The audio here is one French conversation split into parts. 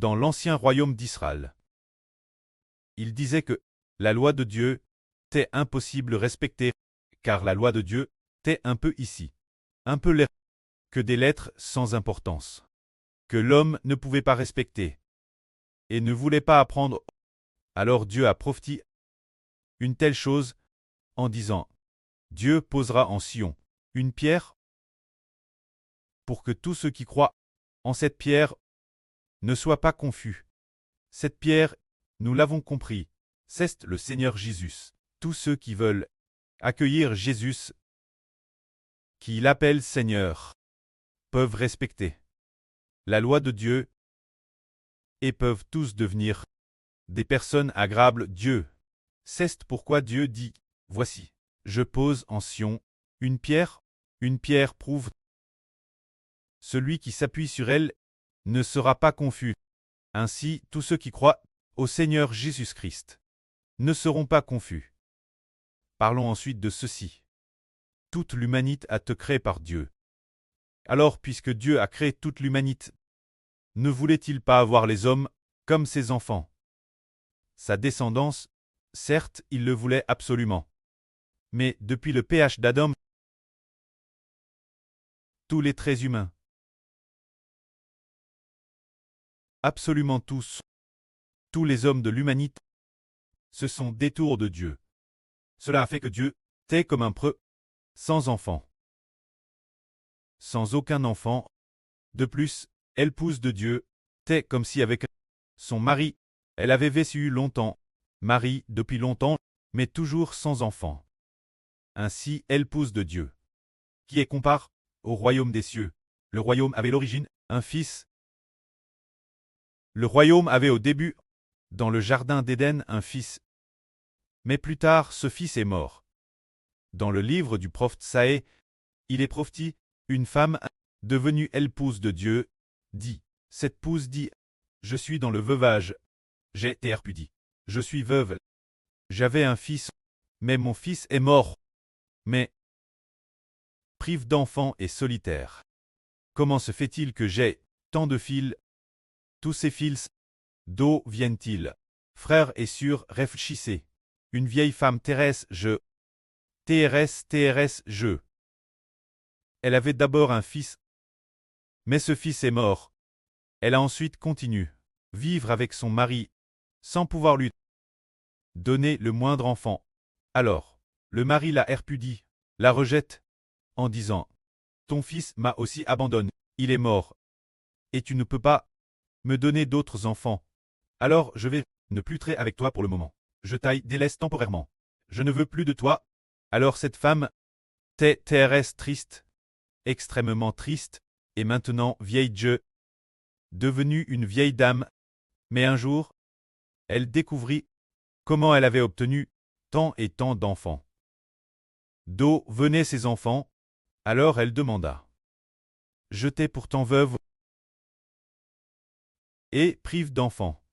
dans l'ancien royaume d'Israël. Il disait que la loi de Dieu était impossible respecter, car la loi de Dieu était un peu ici, un peu l'air, que des lettres sans importance, que l'homme ne pouvait pas respecter, et ne voulait pas apprendre. Alors Dieu a prophétisé une telle chose, en disant, Dieu posera en Sion une pierre, pour que tous ceux qui croient en cette pierre ne soient pas confus. Cette pierre, nous l'avons compris, c'est le Seigneur Jésus. Tous ceux qui veulent accueillir Jésus, qui l'appellent Seigneur, peuvent respecter la loi de Dieu et peuvent tous devenir des personnes agréables Dieu. C'est pourquoi Dieu dit, voici, je pose en Sion une pierre prouve. Celui qui s'appuie sur elle ne sera pas confus. Ainsi, tous ceux qui croient au Seigneur Jésus-Christ ne seront pas confus. Parlons ensuite de ceci. Toute l'humanité a été créée par Dieu. Alors, puisque Dieu a créé toute l'humanité, ne voulait-il pas avoir les hommes comme ses enfants? Sa descendance, certes, il le voulait absolument. Mais depuis le péché d'Adam, tous les traits humains, absolument tous les hommes de l'humanité, se sont détournés de Dieu. Cela a fait que Dieu était comme un preux, sans enfant. Sans aucun enfant. De plus, l'épouse de Dieu était comme si avec son mari, elle avait vécu longtemps, Marie depuis longtemps, mais toujours sans enfant. Ainsi, l'épouse de Dieu, qui est compare au royaume des cieux. Le royaume avait l'origine, un fils. Le royaume avait au début, dans le jardin d'Éden, un fils. Mais plus tard, ce fils est mort. Dans le livre du prophète Saë, il est prophétisé, une femme, devenue l'épouse de Dieu, dit, cette épouse dit, je suis dans le veuvage, j'ai été répudie, je suis veuve. J'avais un fils, mais mon fils est mort. Mais, prive d'enfant et solitaire. Comment se fait-il que j'ai tant de fils? Tous ces fils, d'où viennent-ils? Frères et sœurs, réfléchissez. Une vieille femme Thérèse, je. Elle avait d'abord un fils, mais ce fils est mort. Elle a ensuite continué vivre avec son mari, sans pouvoir lui donner le moindre enfant. Alors, le mari la répudie, la rejette, en disant, ton fils m'a aussi abandonné, il est mort, et tu ne peux pas me donner d'autres enfants. Alors je vais ne plus traiter avec toi pour le moment. Je t'aille délaisse temporairement. Je ne veux plus de toi. Alors cette femme Thérèse triste, extrêmement triste, et maintenant vieille Dieu, devenue une vieille dame, mais un jour, elle découvrit comment elle avait obtenu tant et tant d'enfants. D'où venaient ces enfants? Alors elle demanda. Je t'ai pourtant veuve et prive d'enfants.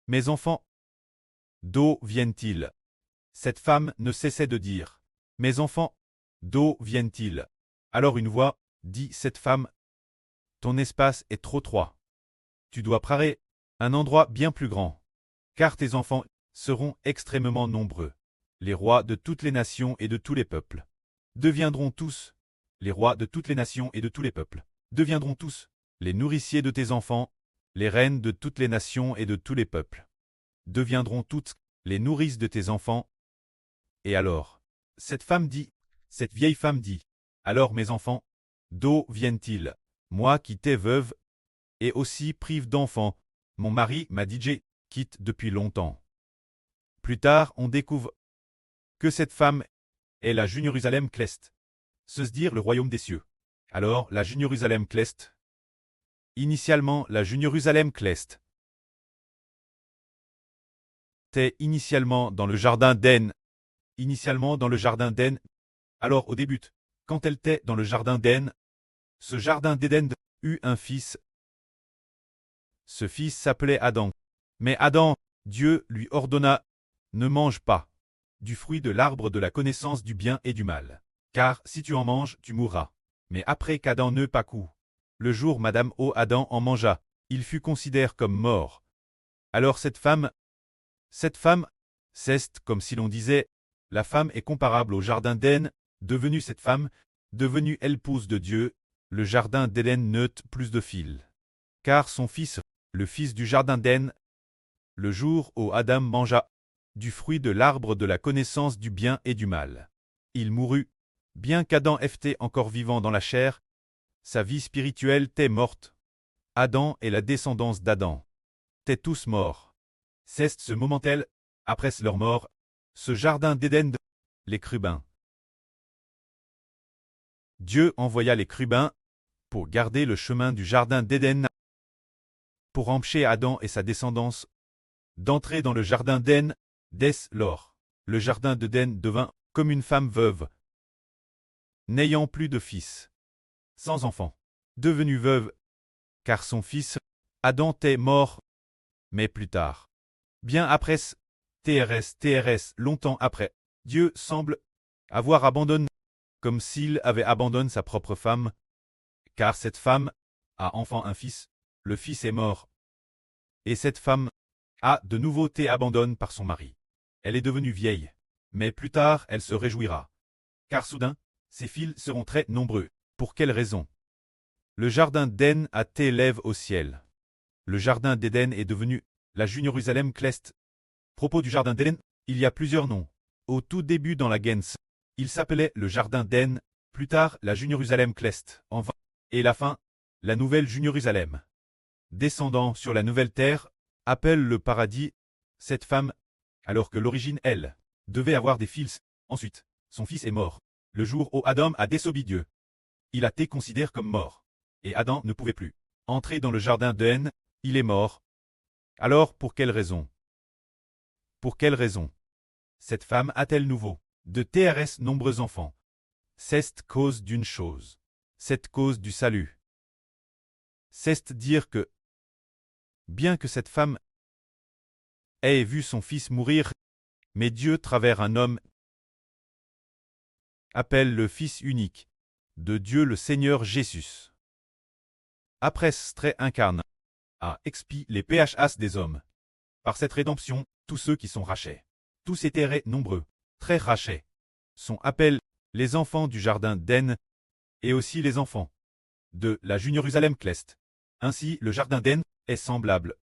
Mes enfants, d'où viennent-ils? Cette femme ne cessait de dire. Mes enfants, d'où viennent-ils? Alors une voix dit cette femme. Ton espace est trop étroit. Tu dois préparer un endroit bien plus grand, car tes enfants seront extrêmement nombreux. Les rois de toutes les nations et de tous les peuples deviendront tous, les rois de toutes les nations et de tous les peuples deviendront tous, les nourriciers de tes enfants, les reines de toutes les nations et de tous les peuples deviendront toutes les nourrices de tes enfants. Et alors, cette vieille femme dit, alors mes enfants, d'où viennent-ils? Moi qui t'ai veuve, et aussi prive d'enfants, mon mari m'a dit quitte depuis longtemps. Plus tard, on découvre que cette femme est la Jérusalem Céleste, se dire le royaume des cieux. Alors, la Jérusalem Céleste, initialement la Jérusalem Céleste, était initialement dans le jardin d'Éden. Alors au début, quand elle était dans le jardin d'Éden, ce jardin d'Éden eut un fils. Ce fils s'appelait Adam. Mais Adam, Dieu lui ordonna, ne mange pas du fruit de l'arbre de la connaissance du bien et du mal. Car si tu en manges, tu mourras. Mais après qu'Adam n'eut pas coup, le jour Madame Adam en mangea, il fut considéré comme mort. Alors cette femme, c'est comme si l'on disait, la femme est comparable au jardin d'Éden, devenue cette femme, devenue épouse de Dieu, le jardin d'Éden n'eut plus de fil. Car son fils, le fils du jardin d'Éden, le jour où Adam mangea du fruit de l'arbre de la connaissance du bien et du mal, il mourut, bien qu'Adam était encore vivant dans la chair, sa vie spirituelle était morte. Adam et la descendance d'Adam étaient tous morts. C'est ce moment-là, après leur mort, ce jardin d'Éden, les chérubins. Dieu envoya les chérubins pour garder le chemin du jardin d'Éden, pour empêcher Adam et sa descendance d'entrer dans le jardin d'Éden. Dès lors, le jardin d'Éden devint comme une femme veuve, n'ayant plus de fils, sans enfant, devenue veuve, car son fils, Adam, était mort. Mais plus tard, bien après, longtemps après, Dieu semble avoir abandonné, comme s'il avait abandonné sa propre femme, car cette femme a enfin un fils, le fils est mort. Et cette femme a de nouveau été abandonnée par son mari. Elle est devenue vieille, mais plus tard elle se réjouira. Car soudain, ses fils seront très nombreux. Pour quelle raison? Le jardin d'Éden a été élevé au ciel. Le jardin d'Éden est devenu la Jérusalem Céleste. Propos du jardin d'Éden, il y a plusieurs noms. Au tout début dans la Genèse, il s'appelait le jardin d'Éden, plus tard la Jérusalem Céleste, en vain, et la fin, la nouvelle Jérusalem. Descendant sur la nouvelle terre, appelle le paradis, cette femme, alors que l'origine, elle, devait avoir des fils. Ensuite, son fils est mort. Le jour où Adam a désobéi Dieu, il a été considéré comme mort. Et Adam ne pouvait plus entrer dans le jardin d'Éden, il est mort. Alors, pour quelle raison? Pour quelle raison? Cette femme a-t-elle nouveau de TRS nombreux enfants? C'est cause d'une chose. C'est cause du salut. C'est dire que, bien que cette femme ait vu son fils mourir, mais Dieu, travers un homme, appelle le Fils unique de Dieu le Seigneur Jésus. Après trait incarne, a expie les PHAs des hommes. Par cette rédemption, tous ceux qui sont rachés, tous étaient nombreux, très rachés, sont appelés les enfants du jardin d'Éden, et aussi les enfants de la Jérusalem Céleste. Ainsi, le jardin d'Éden est semblable.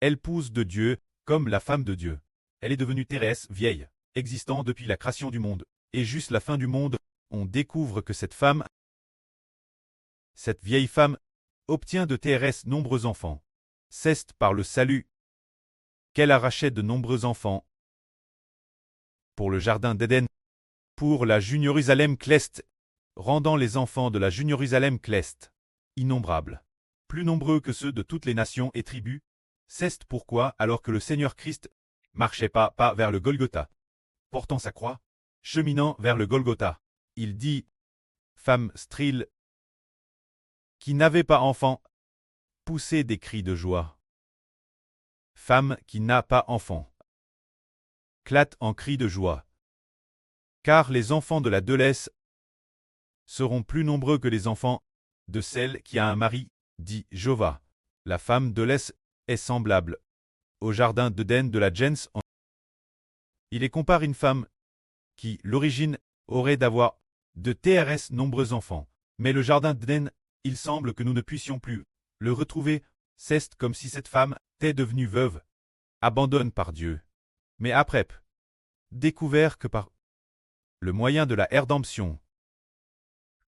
Elle pousse de Dieu, comme la femme de Dieu. Elle est devenue terrestre, vieille, existant depuis la création du monde. Et juste la fin du monde, on découvre que cette femme, cette vieille femme, obtient de terrestre nombreux enfants. C'est par le salut qu'elle arrachait de nombreux enfants pour le jardin d'Éden, pour la Jérusalem Céleste, rendant les enfants de la Jérusalem Céleste innombrables, plus nombreux que ceux de toutes les nations et tribus. C'est pourquoi, alors que le Seigneur Christ marchait pas vers le Golgotha, portant sa croix, cheminant vers le Golgotha, il dit, femme stérile, qui n'avait pas enfant, poussait des cris de joie. Femme qui n'a pas enfant, clate en cris de joie. Car les enfants de la déesse seront plus nombreux que les enfants de celle qui a un mari, dit Jéhovah. La femme de l'Est est semblable au jardin d'Éden de la gens. Il est compare une femme qui, l'origine, aurait d'avoir de TRS nombreux enfants. Mais le jardin d'Éden, il semble que nous ne puissions plus le retrouver. C'est comme si cette femme était devenue veuve, abandonnée par Dieu. Mais après, découvert que par le moyen de la rédemption,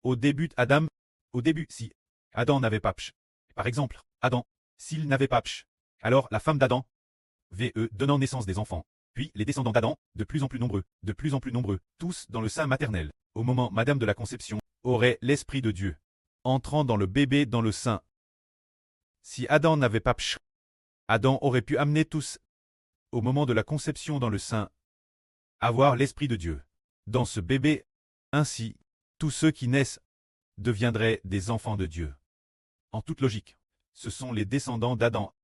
au début si Adam n'avait pas par exemple, Adam, s'il n'avait pas alors la femme d'Adam, donnant naissance des enfants, puis les descendants d'Adam, de plus en plus nombreux, tous dans le sein maternel, au moment madame de la conception, aurait l'Esprit de Dieu, entrant dans le bébé dans le sein. Si Adam n'avait pas Adam aurait pu amener tous, au moment de la conception dans le sein, avoir l'Esprit de Dieu. Dans ce bébé, ainsi, tous ceux qui naissent deviendraient des enfants de Dieu. En toute logique, ce sont les descendants d'Adam.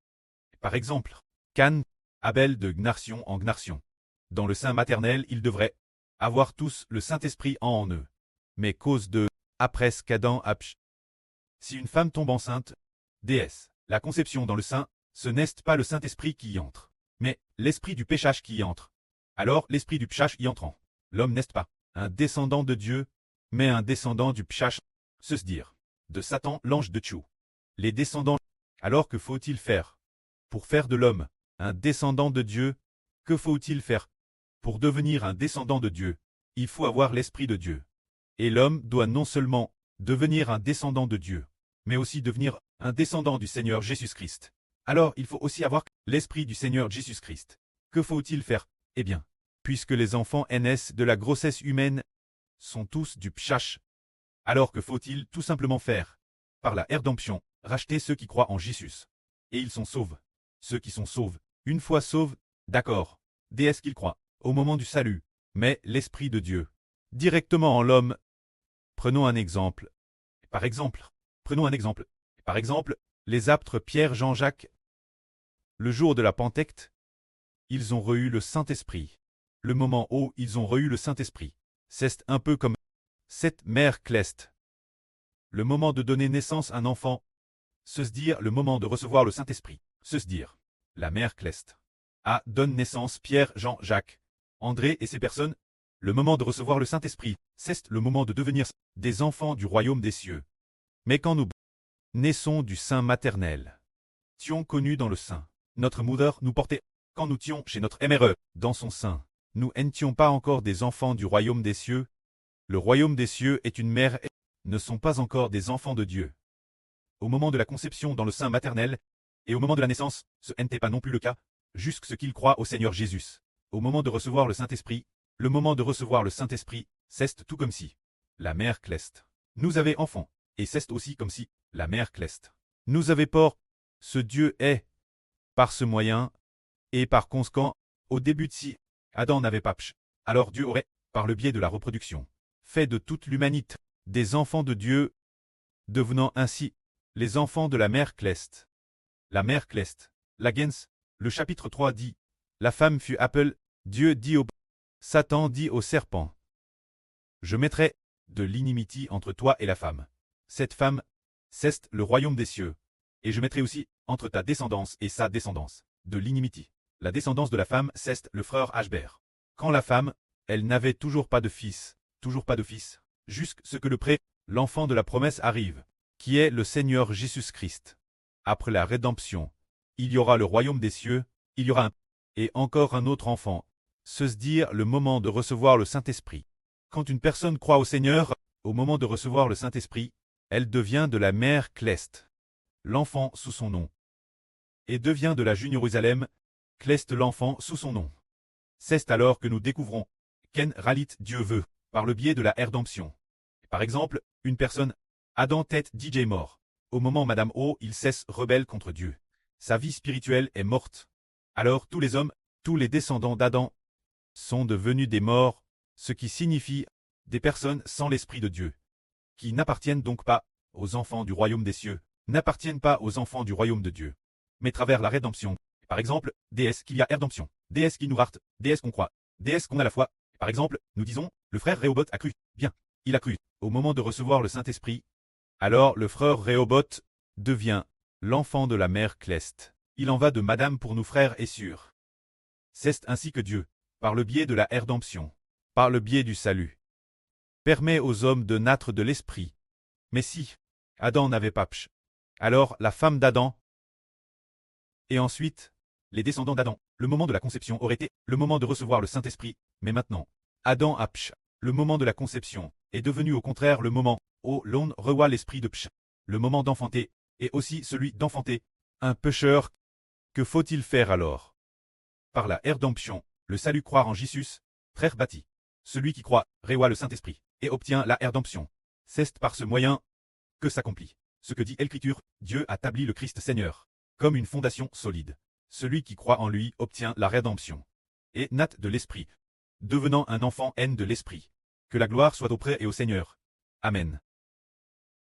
Par exemple, Can, Abel de Gnarsion en Gnarsion. Dans le sein maternel, ils devraient avoir tous le Saint-Esprit en eux. Mais cause de, après qu'Adam a si une femme tombe enceinte, déesse, la conception dans le sein, ce n'est pas le Saint-Esprit qui y entre, mais l'esprit du péchage qui y entre. Alors l'esprit du péchage y entrant, l'homme n'est pas un descendant de Dieu, mais un descendant du péchage, se dire, de Satan l'ange de Tchou. Les descendants, alors que faut-il faire? Pour faire de l'homme un descendant de Dieu, que faut-il faire? Pour devenir un descendant de Dieu, il faut avoir l'Esprit de Dieu. Et l'homme doit non seulement devenir un descendant de Dieu, mais aussi devenir un descendant du Seigneur Jésus-Christ. Alors il faut aussi avoir l'Esprit du Seigneur Jésus-Christ. Que faut-il faire? Eh bien, puisque les enfants naissent de la grossesse humaine, sont tous du pchash. Alors que faut-il tout simplement faire? Par la rédemption, racheter ceux qui croient en Jésus. Et ils sont sauvés. Ceux qui sont sauvés, une fois sauvés, d'accord, déesse qu'ils croient, au moment du salut, mais l'Esprit de Dieu, directement en l'homme. Prenons un exemple. Par exemple, les apôtres Pierre, Jean, Jacques. Le jour de la Pentecôte, ils ont reçu le Saint-Esprit. Le moment où ils ont reçu le Saint-Esprit, c'est un peu comme cette mère cleste. Le moment de donner naissance à un enfant, se dire le moment de recevoir le Saint-Esprit, se dire la mère cleste. Donne naissance Pierre, Jean, Jacques, André et ces personnes. Le moment de recevoir le Saint-Esprit, c'est le moment de devenir des enfants du royaume des cieux. Mais quand nous naissons du sein maternel, tions connus dans le sein, notre mother nous portait, quand nous tions chez notre MRE, dans son sein, nous n'étions pas encore des enfants du royaume des cieux. Le royaume des cieux est une mère et ne sont pas encore des enfants de Dieu. Au moment de la conception dans le sein maternel, et au moment de la naissance, ce n'était pas non plus le cas, jusque ce qu'ils croient au Seigneur Jésus. Au moment de recevoir le Saint-Esprit, le moment de recevoir le Saint-Esprit, c'est tout comme si la mère cleste nous avait enfants, et c'est aussi comme si la mère cleste nous avait port. Ce Dieu est, par ce moyen, et par conséquent, au début de si Adam n'avait pas pch, alors Dieu aurait, par le biais de la reproduction, fait de toute l'humanité des enfants de Dieu, devenant ainsi les enfants de la mère cleste. La mère cleste, la gens, le chapitre 3 dit, la femme fut appelée, Dieu dit au Satan dit au serpent, je mettrai de l'inimitié entre toi et la femme. Cette femme, c'est le royaume des cieux. Et je mettrai aussi, entre ta descendance et sa descendance, de l'inimitié. La descendance de la femme, c'est le frère Ashbert. Quand la femme, elle n'avait toujours pas de fils, jusqu'à ce que le l'enfant de la promesse arrive, qui est le Seigneur Jésus-Christ. Après la rédemption, il y aura le royaume des cieux, il y aura un et encore un autre enfant, se dire le moment de recevoir le Saint-Esprit. Quand une personne croit au Seigneur, au moment de recevoir le Saint-Esprit, elle devient de la mère cleste, l'enfant sous son nom, et devient de la Jeune Jérusalem, cleste l'enfant sous son nom. C'est alors que nous découvrons qu'en réalité Dieu veut, par le biais de la rédemption. Par exemple, une personne, Adam tête DJ mort. Au moment Madame O, il cesse rebelle contre Dieu. Sa vie spirituelle est morte. Alors tous les hommes, tous les descendants d'Adam, sont devenus des morts, ce qui signifie des personnes sans l'Esprit de Dieu, qui n'appartiennent donc pas aux enfants du royaume des cieux, n'appartiennent pas aux enfants du royaume de Dieu. Mais travers la rédemption, par exemple, déesse qu'il y a rédemption, déesse qui nous rarte, déesse qu'on croit, déesse qu'on a la foi. Par exemple, nous disons, le frère Réhoboth a cru, bien, il a cru, au moment de recevoir le Saint-Esprit. Alors le frère Réhoboth devient l'enfant de la mère cleste. Il en va de Madame pour nous frères et sûrs. C'est ainsi que Dieu, par le biais de la rédemption, par le biais du salut, permet aux hommes de naître de l'Esprit. Mais si Adam n'avait pas pch, alors la femme d'Adam, et ensuite les descendants d'Adam, le moment de la conception aurait été le moment de recevoir le Saint-Esprit, mais maintenant, Adam a pch, le moment de la conception, est devenu au contraire le moment où l'on revoit l'esprit de pch, le moment d'enfanter, et aussi celui d'enfanter un pécheur. Que faut-il faire alors? Par la rédemption, le salut croire en Jésus, frère bâti. Celui qui croit, reçoit le Saint-Esprit, et obtient la rédemption. C'est par ce moyen que s'accomplit ce que dit l'Écriture, Dieu a établi le Christ Seigneur, comme une fondation solide. Celui qui croit en lui obtient la rédemption, et naît de l'Esprit, devenant un enfant de l'Esprit. Que la gloire soit auprès et au Seigneur. Amen.